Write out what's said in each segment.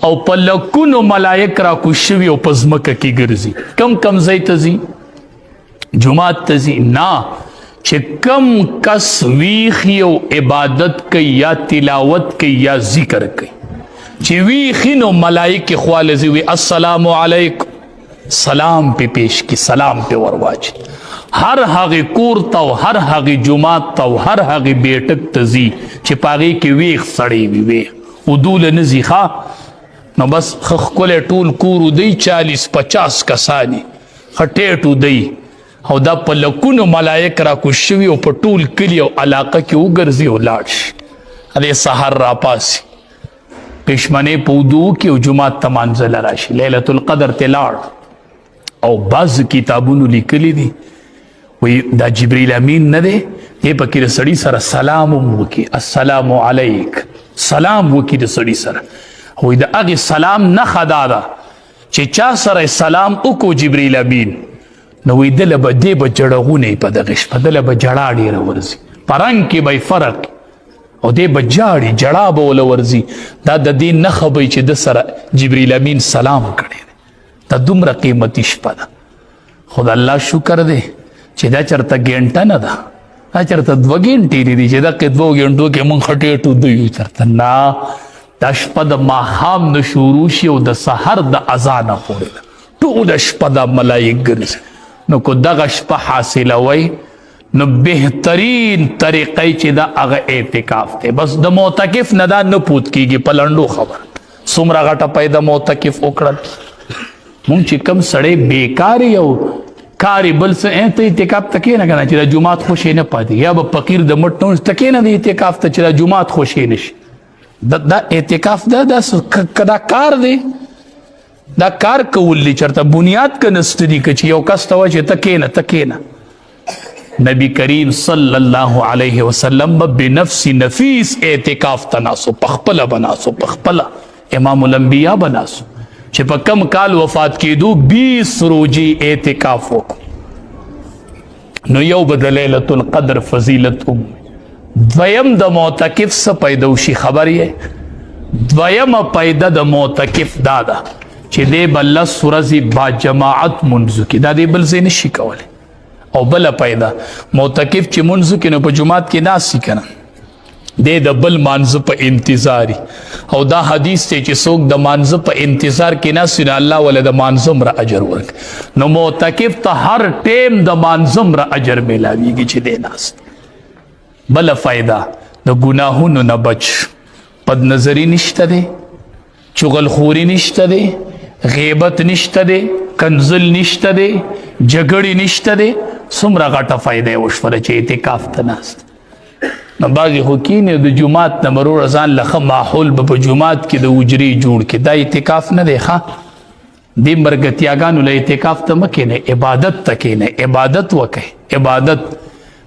او په لکونو ملائک را کوشوي او په ځمکه کې ګرځي. کم ځای ته ځي؟ جماعت ته ځي؟ نه، چې کم کس ویښ او عبادت کوي یا تلاوت کوي یا ذکر کوي، چې ویښ نو ملائک خواله ځي وي السلام علیکم، سلام پی پیش کی، سلام پی ورواچ. هر هغه کور ته او هر هغه جماعت ته او هر هغه بیٹک ته ځي چې پاغې کې ویښ سړی وي ودوله نه ځي ښه نو بس ښکلی ټول کور ودی 40-50 کسانی ښه ودی او دا په لکونو ملایک را کوز شوي او په ټول کلي او علاقه کې وګرځي او لاړ شي. هدې سحر راپاسي پېشمنې په ودو کې او جومات ته مانځله راشي، لیلة القدر ته لاړ. او بعض کتابونو لیکلي دي وی دا جبریل امین نه دی، دې پکې د سړي سره سلام هم وکړي، السلام علیک، سلام وکړي د سړي سره. وی د هغې سلام نښه دا ده چې چا سره سلام وکړو جبریل امین نو وی دله به دې به جړغونی په دغه شپه دله به جړا ډېره ورځي، په رنګ کې به فرق او دې به جاړي، جړا به وله ورځي. دا د دې نښه به چې د سره جبریل امین سلام کړی دی. دا دومره قیمتي شپه ده. خو د الله شکر دی چې دا چرته ګینټه نه ده، دا چرته 2 ګینټې دي چې دقې 2 ګینټو کې مونږ خټې ټودویو چرته نه. دا شپه د ماښام نه شروع شي او د سحر د اذانه پورې ده، ټوله شپه دا ملایک ګرځي. نو که دغه شپه حاصلوئ نو بهترین طریقې چې دا هغه اعتکاف دی. بس د معتکف نه دا نه پوت کیږي. په لنډو خبر څومره غټه پیدا معتکف وکړل. مونږ چې کم سړی بیکاري او کاري بل څه ته اعتکاف ته کښېنه که نه چې دا جومات خوشې نه پاتې، یا به فقیر د مټ نه ته کښېنه د اعتکاف ته چې دا جومات خوشې نه شي. دا اعتکاف دا کار دی، دا کار کول دی، چرته بنیاد که نسته دي که چې یو کس ته وایي چې ته کښېنه. نبی کریم صلی الله علیه وسلم به بنفس نفیس اعتکاف ته ناسو، پخپله به ناسو، پخپله امام الانبیا به ناسو چې په کم کال وفات کېدو 20 روجې اعتکاف وکړو. نو یو به د لیلة القدر فضیلت هم، دویم د معتکف څه پیدا وشي خبر یې؟ دویمه پیدا د معتکف دا ده چې دی به 10 ورځې با جماعت منځو کې، دا دی بل ځای نشي کولی. او بله پیدا معتکف چې منځو کې نو په جومات کې ناست که نه، دی د بل مانځه په انتظاري. او دا حدیث دی چې څوک د مانځه په انتظار کې ناست وي نو الله ولې د مانځه مره اجر ورکړي. نو معتکف ته هر ټیم د مانځه مره اجر میلاویږي چې دی ناست. بله فایده د ګناهونو نه بچ، بد نظري نشته دی، چغلخوري نشته دی، غیبت نشته دی، کنزل نشته دی، جګړې نشته دی. څومره غټه فایده یې وشوله چې اعتکاف ته ناست. نو بعضې خو کینې د جومات نه مروره ځان له ښه ماحول به په جومات کې د حجرې جوړ کړي. دا اعتکاف نه دی ښه. دې مرګتیاګانو له اعتکاف ته مه کښېنئ، عبادت ته کښېنئ، عبادت وکئ. عبادت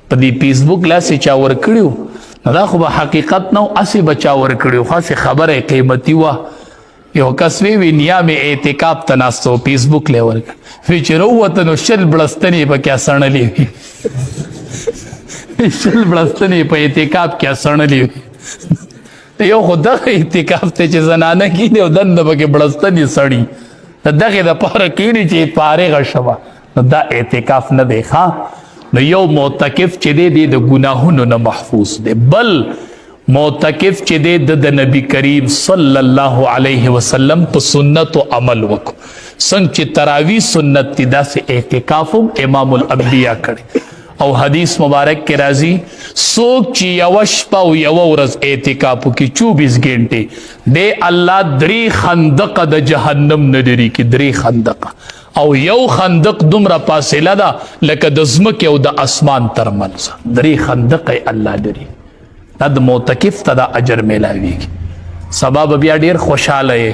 په دې فیسبوک لاسې چا ورکړي وو نو دا خو به حقیقت نه و، هسې به چا ورکړي وو، خاصې خبره یې قیمتي وه. یو کس وی نیا مې اعتکاف ته ناست و، فیسبوک لی ورکړ، وی چې راووته نو 20 بړستنې پکې سړلې وي 20 بړستنې په اعتکاف کې سړلې وي. یو خو دغه اعتکاف ته چې زنانه کښېني او دنده پکې بړستنې سړي، د دغې دپاره کښېني چې فارغه شوه، نو دا اعتکاف نه دی ښه. نو یو معتکف چې دی د ګناهونو نه محفوظ دی. بل معتکف چې دی د نبی کریم صلی الله علیه وسلم په سنتو عمل وکړو. څنګه چې تراوی سنت دی داسې اعتکاف هم امام الانبیا کړی. او حدیث مبارک کې راځي څوک چې یوه شپه او یوه ورځ اعتکاف وکړي 24 ګنټې دی الله 3 خندقه د جهنم نه لرې کړي. 3 خندقه، او یو خندق دومره فاصله ده لکه د ځمکې او د اسمان ترمنځ. 3 خندقه الله لري. دا د معتکف ته دا اجر میلاویږي. سبا به بیا ډېر خوشحاله یې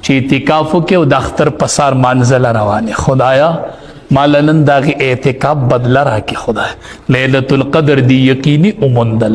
چې اعتکاف وکړې او د اختر په سهار مانځله روانې. خدایا ماله نن د هغې اعتکاف بدله راکړې. خدای لیلة القدر دی یقیني وموندله.